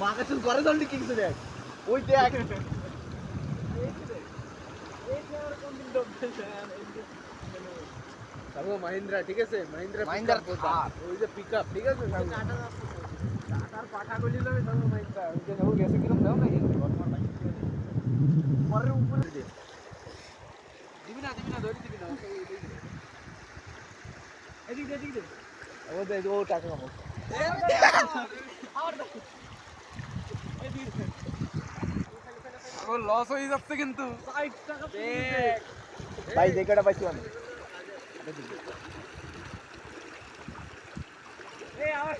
মাকে চুল করে জলদি কিনছে দেখ ওই দেখ মাহিন্দ্রা ঠিক আছে মাহিন্দ্রা ওই যে পিকআপ ঠিক আছে টাটার পাঠা গলি যাবে সব মাহিন্দ্রা ওই যে ও গেছে কিরকম দাও নাকি পরের উপরে দিবি না ধরে দিবি না এদিক দে ও দে ও টাকা কামাও ও লস হয়ে যাচ্ছে কিন্তু 60 টাকা ভাই দেখটা পাইছি আমি এই আমার